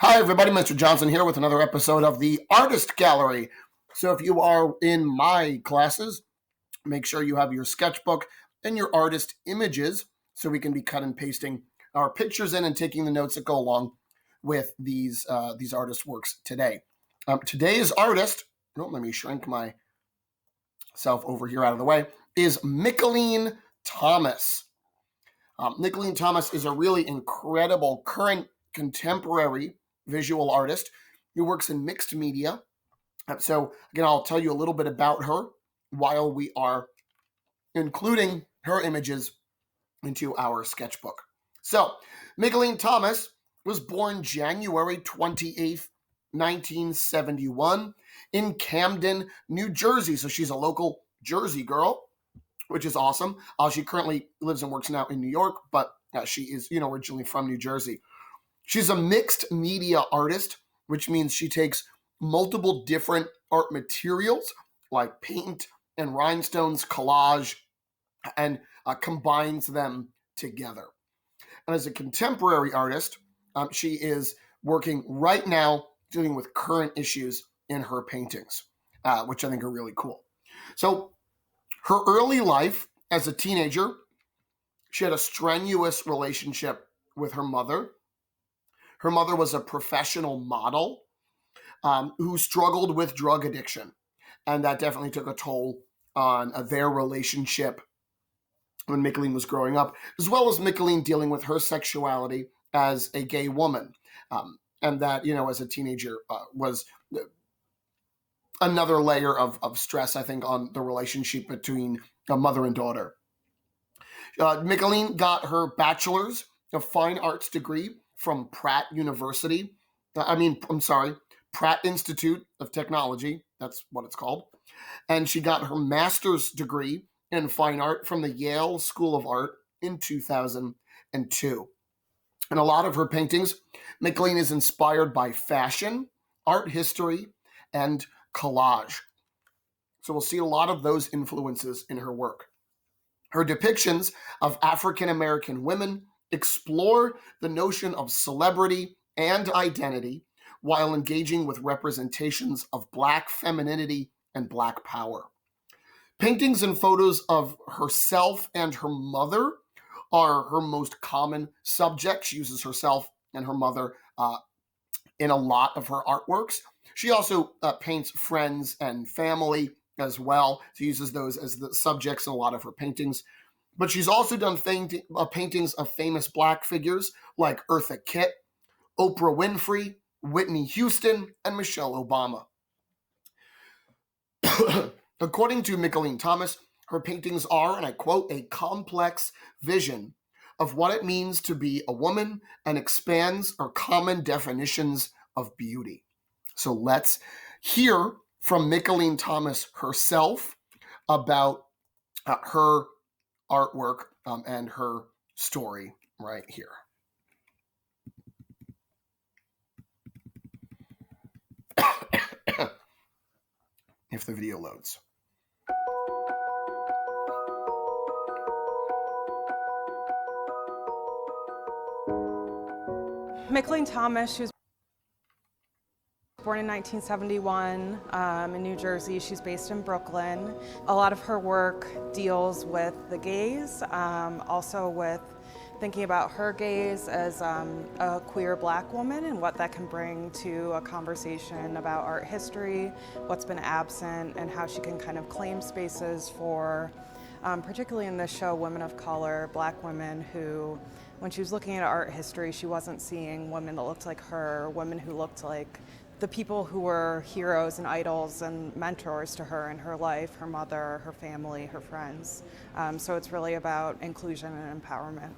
Hi, everybody. Mr. Johnson here with another episode of the Artist Gallery. So, if you are in my classes, make sure you have your sketchbook and your artist images so we can be cut and pasting our pictures in and taking the notes that go along with these artist works today. Today's artist, let me shrink myself over here out of the way, is Mickalene Thomas. Mickalene Thomas is a really incredible current contemporary visual artist who works in mixed media. So, again, I'll tell you a little bit about her while we are including her images into our sketchbook. So, Mickalene Thomas was born January 28th, 1971 in Camden, New Jersey. So she's a local Jersey girl, which is awesome. She currently lives and works now in New York, but she is, originally from New Jersey. She's a mixed media artist, which means she takes multiple different art materials like paint and rhinestones, collage, and combines them together. And as a contemporary artist, she is working right now dealing with current issues in her paintings, which I think are really cool. So her early life as a teenager, she had a strenuous relationship with her mother. Her mother was a professional model who struggled with drug addiction, and that definitely took a toll on their relationship when Mickalene was growing up, as well as Mickalene dealing with her sexuality as a gay woman. And that, as a teenager was another layer of stress, I think, on the relationship between a mother and daughter. Mickalene got her bachelor's of fine arts degree from Pratt University. Pratt Institute of Technology. That's what it's called. And she got her master's degree in fine art from the Yale School of Art in 2002. And a lot of her paintings, Mickalene is inspired by fashion, art history, and collage. So we'll see a lot of those influences in her work. Her depictions of African American women explore the notion of celebrity and identity while engaging with representations of Black femininity and Black power. Paintings and photos of herself and her mother are her most common subjects. She uses herself and her mother in a lot of her artworks. She also paints friends and family as well. She uses those as the subjects in a lot of her paintings. But she's also done paintings of famous Black figures like Eartha Kitt, Oprah Winfrey, Whitney Houston, and Michelle Obama. According to Mickalene Thomas, her paintings are, and I quote, a complex vision of what it means to be a woman and expands our common definitions of beauty. So let's hear from Mickalene Thomas herself about her artwork and her story right here. If the video loads. Mickalene Thomas, she was born in 1971 in New Jersey. She's based in Brooklyn. A lot of her work deals with the gaze, also with thinking about her gaze as a queer Black woman and what that can bring to a conversation about art history, what's been absent, and how she can kind of claim spaces for, particularly in this show, women of color, Black women who, when she was looking at art history, she wasn't seeing women that looked like her, women who looked like the people who were heroes and idols and mentors to her in her life, her mother, her family, her friends. So it's really about inclusion and empowerment.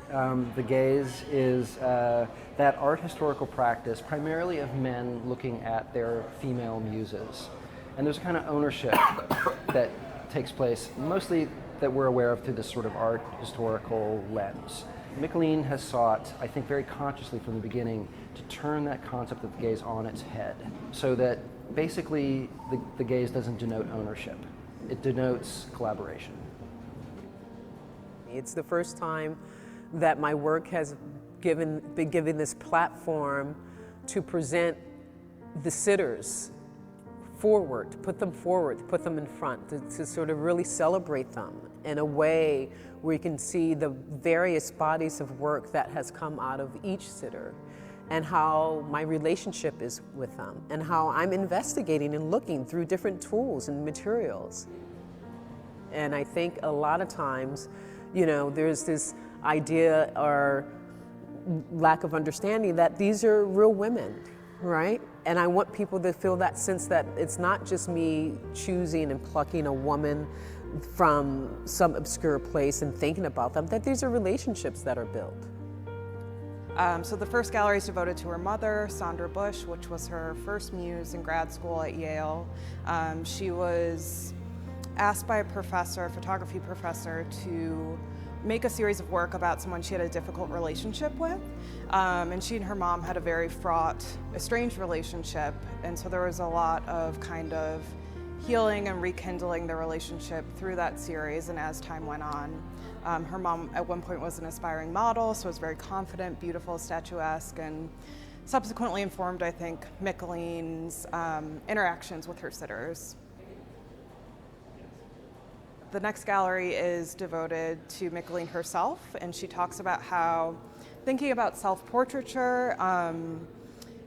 The gaze is that art historical practice primarily of men looking at their female muses. And there's a kind of ownership that takes place, mostly that we're aware of through this sort of art historical lens. Mickalene has sought, I think very consciously from the beginning, to turn that concept of the gaze on its head, so that basically the gaze doesn't denote ownership. It denotes collaboration. It's the first time that my work has been given this platform to present the sitters forward, to put them forward, to put them in front, to sort of really celebrate them in a way where you can see the various bodies of work that has come out of each sitter, and how my relationship is with them, and how I'm investigating and looking through different tools and materials. And I think a lot of times, there's this idea or lack of understanding that these are real women, right? And I want people to feel that sense that it's not just me choosing and plucking a woman from some obscure place and thinking about them, that these are relationships that are built. So the first gallery is devoted to her mother, Sandra Bush, which was her first muse in grad school at Yale. She was asked by a photography professor, to make a series of work about someone she had a difficult relationship with. And she and her mom had a very fraught, estranged relationship. And so there was a lot of kind of healing and rekindling the relationship through that series. And as time went on, her mom at one point was an aspiring model, so was very confident, beautiful, statuesque, and subsequently informed, I think, Mickalen's interactions with her sitters. The next gallery is devoted to Mickalen herself, and she talks about how thinking about self-portraiture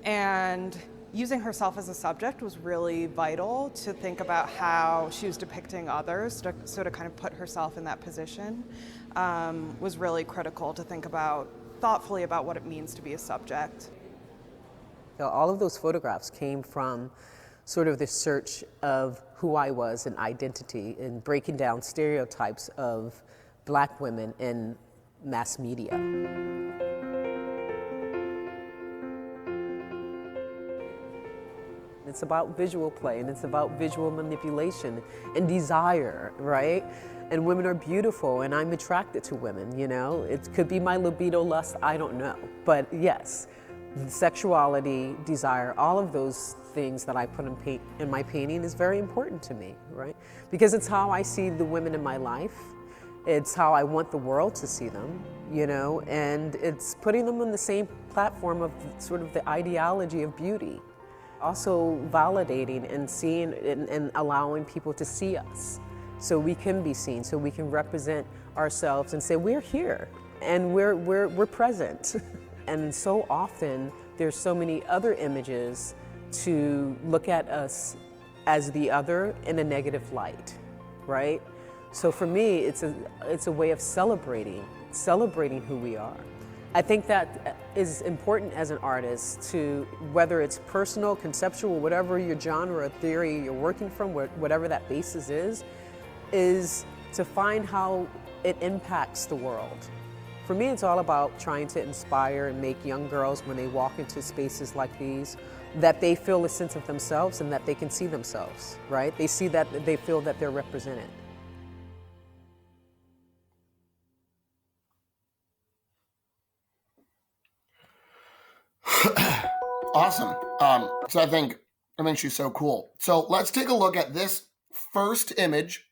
and using herself as a subject was really vital to think about how she was depicting others, to sort of kind of put herself in that position, was really critical to think about thoughtfully about what it means to be a subject. All of those photographs came from sort of the search of who I was and identity, and breaking down stereotypes of Black women in mass media. It's about visual play, and it's about visual manipulation and desire, right? And women are beautiful, and I'm attracted to women, It could be my libido lust, I don't know. But yes, sexuality, desire, all of those things that I put in my painting is very important to me, right? Because it's how I see the women in my life. It's how I want the world to see them, and it's putting them on the same platform of sort of the ideology of beauty. Also validating and seeing and allowing people to see us so we can be seen, so we can represent ourselves and say, we're here and we're present. And so often there's so many other images to look at us as the other in a negative light, right? So for me, it's a way of celebrating who we are. I think that is important as an artist, to, whether it's personal, conceptual, whatever your genre, theory you're working from, whatever that basis is to find how it impacts the world. For me, it's all about trying to inspire and make young girls, when they walk into spaces like these, that they feel a sense of themselves and that they can see themselves, right? They feel that they're represented. Awesome. So I think she's so cool. So let's take a look at this first image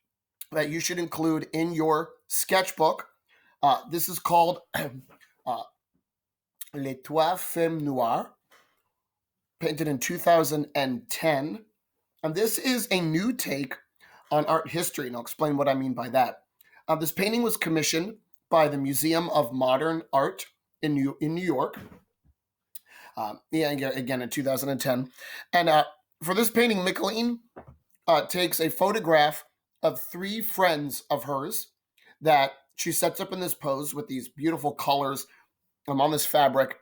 that you should include in your sketchbook. This is called Les Trois Femmes Noires, painted in 2010. And this is a new take on art history, and I'll explain what I mean by that. This painting was commissioned by the Museum of Modern Art in New York. Again in 2010. And for this painting, Mickalen takes a photograph of three friends of hers that she sets up in this pose with these beautiful colors on this fabric.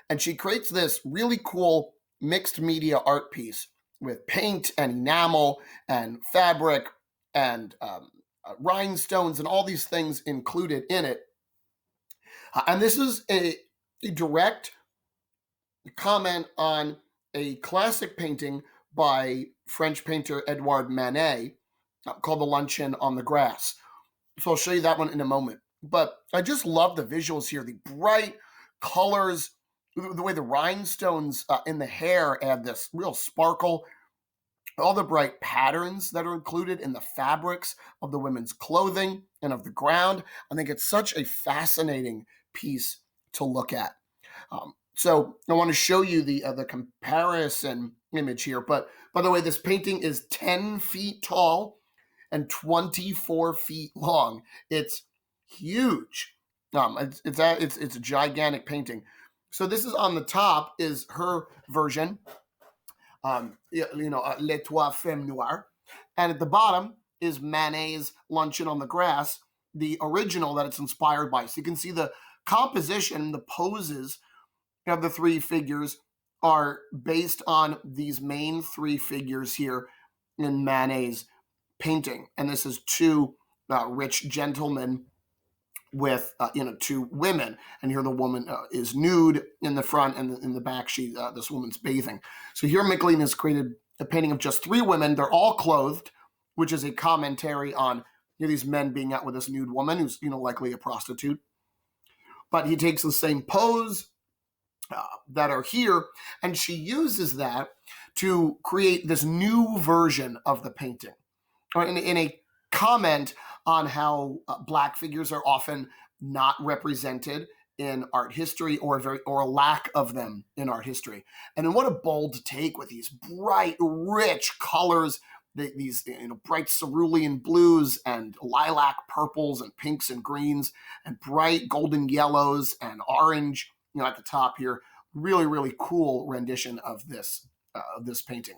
And she creates this really cool mixed media art piece with paint and enamel and fabric and rhinestones and all these things included in it. And this is a direct comment on a classic painting by French painter Edouard Manet called The Luncheon on the Grass. So I'll show you that one in a moment. But I just love the visuals here, the bright colors, the way the rhinestones in the hair add this real sparkle, all the bright patterns that are included in the fabrics of the women's clothing and of the ground. I think it's such a fascinating piece to look at. So I want to show you the comparison image here. But by the way, this painting is 10 feet tall and 24 feet long. It's huge. It's a gigantic painting. So this is on the top is her version, Les Trois Femmes Noires. And at the bottom is Manet's Luncheon on the Grass, the original that it's inspired by. So you can see the composition, the poses of the three figures are based on these main three figures here in Manet's painting. And this is two rich gentlemen with two women, and here the woman is nude in the front, and in the back this woman's bathing. So here Michelin has created a painting of just three women. They're all clothed, which is a commentary on these men being out with this nude woman who's likely a prostitute. But he takes the same pose that are here, and she uses that to create this new version of the painting. In a comment on how Black figures are often not represented in art history, or a lack of them in art history. And then what a bold take with these bright, rich colors, these bright cerulean blues and lilac purples and pinks and greens and bright golden yellows and orange at the top here. Really, really cool rendition of this painting.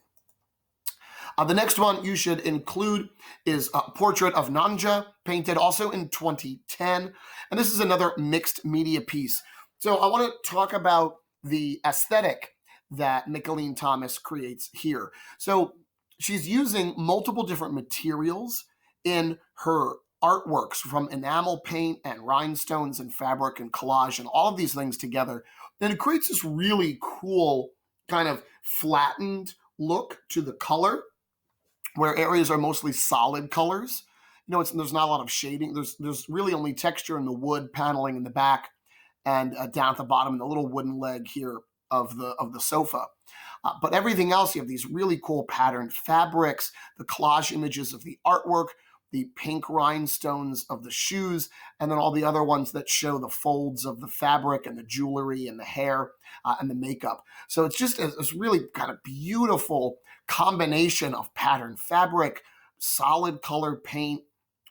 The next one you should include is a portrait of Nanja, painted also in 2010. And this is another mixed media piece. So I want to talk about the aesthetic that Michelin Thomas creates here. So she's using multiple different materials in her artworks, from enamel paint and rhinestones and fabric and collage and all of these things together. Then it creates this really cool kind of flattened look to the color, where areas are mostly solid colors. There's not a lot of shading. There's really only texture in the wood paneling in the back and down at the bottom, the little wooden leg here of the sofa. But everything else, you have these really cool patterned fabrics, the collage images of the artwork, the pink rhinestones of the shoes, and then all the other ones that show the folds of the fabric and the jewelry and the hair and the makeup. So it's just this really kind of beautiful combination of patterned fabric, solid colored paint,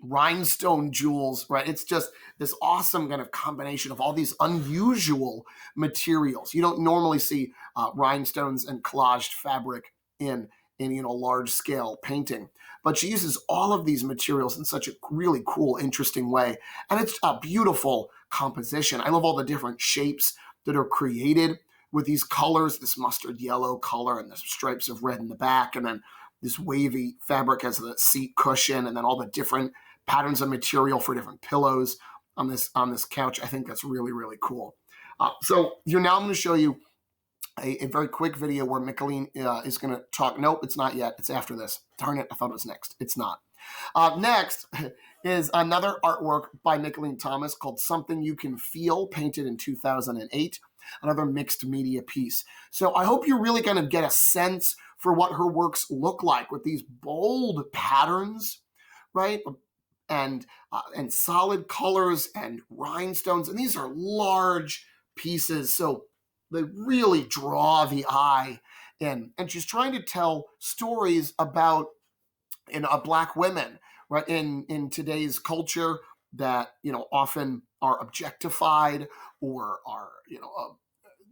rhinestone jewels, right? It's just this awesome kind of combination of all these unusual materials. You don't normally see rhinestones and collaged fabric in large scale painting, but she uses all of these materials in such a really cool, interesting way. And it's a beautiful composition. I love all the different shapes that are created with these colors, this mustard yellow color and the stripes of red in the back, and then this wavy fabric as the seat cushion, and then all the different patterns of material for different pillows on this couch. I think that's really, really cool. So here now I'm going to show you a very quick video where Michelin is going to talk. Nope, it's not yet. It's after this. Darn it, I thought it was next. It's not. Next is another artwork by Michelin Thomas called Something You Can Feel, painted in 2008. Another mixed media piece. So I hope you really kind of get a sense for what her works look like with these bold patterns, right? And solid colors and rhinestones. And these are large pieces, so they really draw the eye in. And she's trying to tell stories about Black women, right? In today's culture that often are objectified or are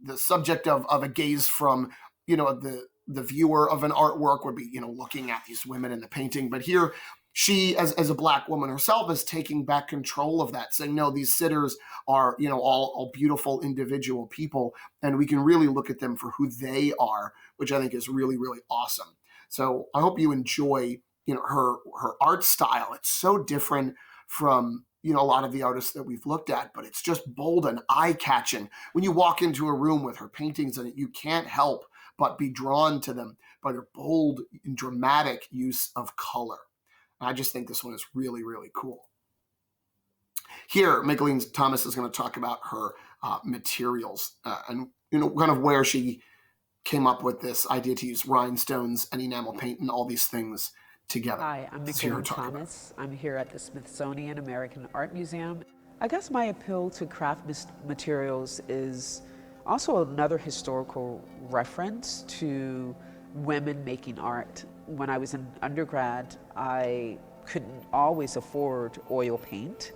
the subject of a gaze from the viewer of an artwork would be looking at these women in the painting. But here she, as a Black woman herself, is taking back control of that, saying, no, these sitters are all beautiful individual people, and we can really look at them for who they are, which I think is really, really awesome. So I hope you enjoy her art style. It's so different from a lot of the artists that we've looked at, but it's just bold and eye-catching. When you walk into a room with her paintings in it, you can't help but be drawn to them by their bold and dramatic use of color. And I just think this one is really, really cool. Here, Michelin Thomas is going to talk about her materials and kind of where she came up with this idea to use rhinestones and enamel paint and all these things together. Hi, I'm Michelin Thomas. I'm here at the Smithsonian American Art Museum. I guess my appeal to craft materials is also another historical reference to women making art. When I was in undergrad, I couldn't always afford oil paint.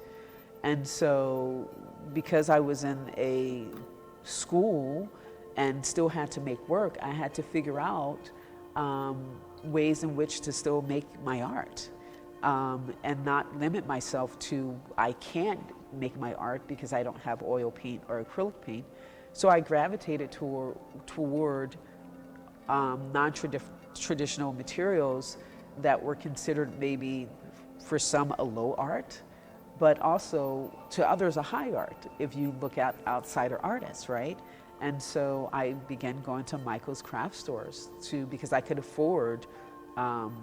And so because I was in a school and still had to make work, I had to figure out ways in which to still make my art and not limit myself to, I can't make my art because I don't have oil paint or acrylic paint. So I gravitated toward non-traditional materials that were considered maybe for some a low art, but also to others a high art if you look at outsider artists, right? And so I began going to Michael's craft stores because I could afford felt,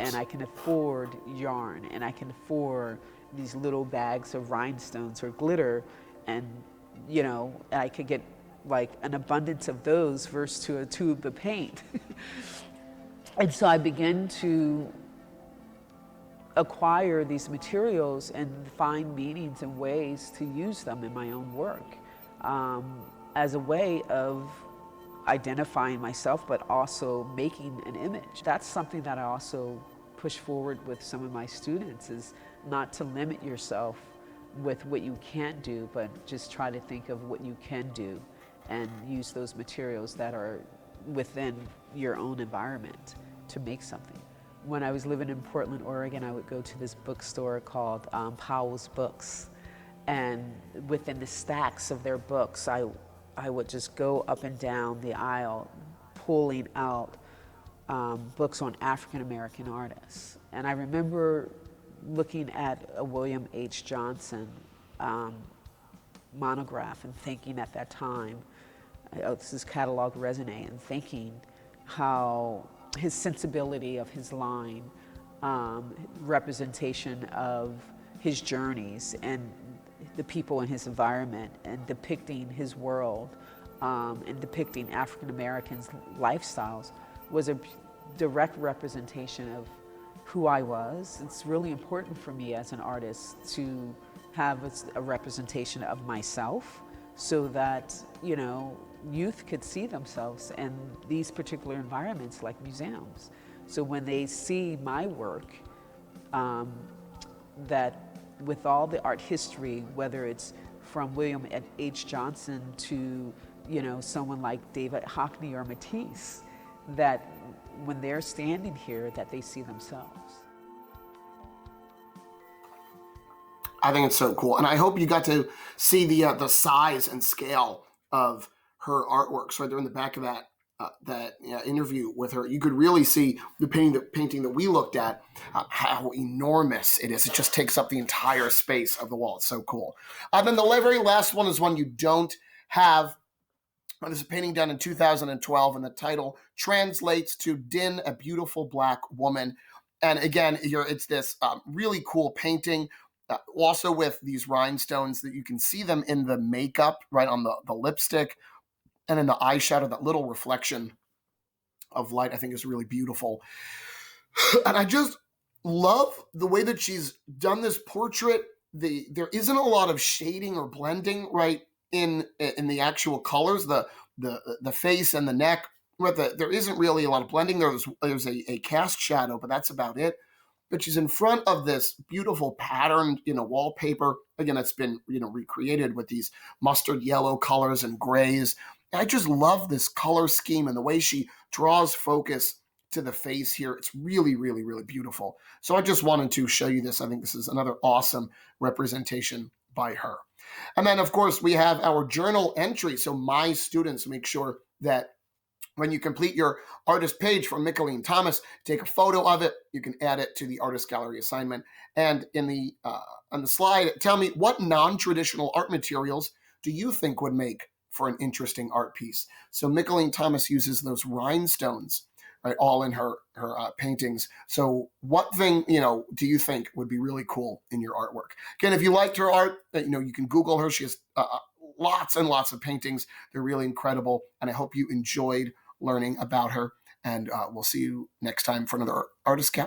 and I can afford yarn, and I can afford these little bags of rhinestones or glitter, and I could get like an abundance of those versus to a tube of paint. And so I began to acquire these materials and find meanings and ways to use them in my own work as a way of identifying myself, but also making an image. That's something that I also push forward with some of my students, is not to limit yourself with what you can't do, but just try to think of what you can do and use those materials that are within your own environment to make something. When I was living in Portland, Oregon, I would go to this bookstore called Powell's Books. And within the stacks of their books, I would just go up and down the aisle, pulling out books on African American artists. And I remember looking at a William H. Johnson monograph and thinking at that time, this is Catalog Raisonné, and thinking how his sensibility of his line, representation of his journeys and the people in his environment, and depicting his world and depicting African Americans' lifestyles was a direct representation of who I was. It's really important for me as an artist to have a representation of myself, so that youth could see themselves in these particular environments like museums. So when they see my work, that with all the art history, whether it's from William H. Johnson to someone like David Hockney or Matisse, that when they're standing here, that they see themselves. I think it's so cool, and I hope you got to see the size and scale of her artworks right there in the back of that interview with her. You could really see the painting that we looked at, how enormous it is. It just takes up the entire space of the wall. It's so cool. Then the very last one is one you don't have. This is a painting done in 2012, and the title translates to Din, a Beautiful Black Woman. And again, it's this really cool painting, also with these rhinestones that you can see them in the makeup, right on the lipstick, and in the eyeshadow. That little reflection of light, I think, is really beautiful. And I just love the way that she's done this portrait. There isn't a lot of shading or blending, right, in the actual colors, the face and the neck. Right, there isn't really a lot of blending. There's a cast shadow, but that's about it. But she's in front of this beautiful patterned, wallpaper. Again, it's been, recreated with these mustard yellow colors and grays. I just love this color scheme and the way she draws focus to the face here. It's really, really, really beautiful. So I just wanted to show you this. I think this is another awesome representation by her. And then, of course, we have our journal entry. So my students, make sure that when you complete your artist page for Mickalene Thomas, take a photo of it. You can add it to the artist gallery assignment. And on the slide, tell me, what non-traditional art materials do you think would make for an interesting art piece? So Mickalene Thomas uses those rhinestones, right, all in her paintings. So what thing, do you think would be really cool in your artwork? Again, if you liked her art, you can Google her. She has lots and lots of paintings. They're really incredible. And I hope you enjoyed learning about her. And we'll see you next time for another Artist Capsule.